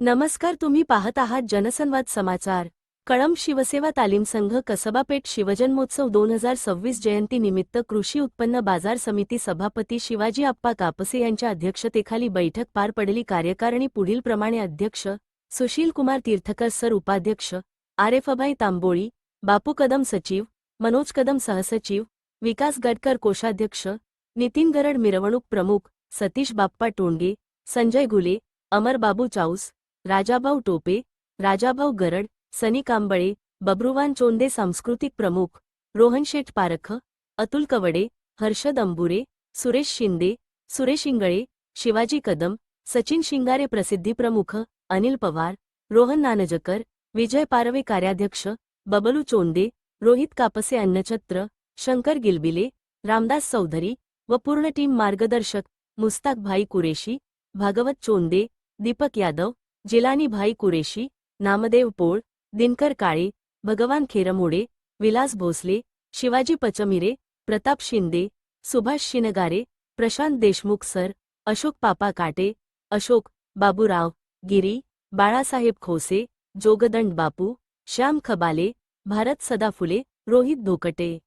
नमस्कार, तुम्ही पाहत आहात जनसंवाद समाचार। कळंब शिवसेवा तालीम संघ कसबापेठ शिवजन्मोत्सव 2026 जयंतीनिमित्त कृषी उत्पन्न बाजार समिती सभापती शिवाजी आप्पा कापसे यांच्या अध्यक्षतेखाली बैठक पार पडली। कार्यकारिणी पुढील प्रमाणे अध्यक्ष सुशील कुमार तीर्थकर सर, उपाध्यक्ष आरेफभाई तांबोळी, बापू कदम सचिव, मनोज कदम सहसचिव, विकास गडकर कोषाध्यक्ष, नितीन गरड मिरवणूक प्रमुख, सतीश बाप्पा टोंडगे, संजय घुले, अमर बाबू चाऊस, राजाभाऊ टोपे, राजाभाऊ गरड, सनी कांबळे, बब्रुवान चोंदे सांस्कृतिक प्रमुख, रोहन शेठ पारख, अतुल कवडे, हर्षद अंबुरे, सुरेश शिंदे, सुरेश इंगळे, शिवाजी कदम, सचिन शिंगारे प्रसिद्धी प्रमुख, अनिल पवार, रोहन नानजकर, विजय पारवे कार्याध्यक्ष, बबलू चोंदे, रोहित कापसे अन्नछत्र, शंकर गिलबिले, रामदास चौधरी व पूर्ण टीम मार्गदर्शक मुस्ताक भाई कुरेशी, भागवत चोंदे, दीपक यादव, जिलानी भाई कुरेशी, नामदेव पोळ, दिनकर काळे, भगवान खेरमोडे, विलास भोसले, शिवाजी पचमिरे, प्रताप शिंदे, सुभाष शिनगारे, प्रशांत देशमुख सर, अशोक पापा काटे, अशोक बाबूराव गिरी, बाळासाहेब खोसे, जोगदंड बापू, श्याम खबाले, भारत सदाफुले, रोहित धोकटे।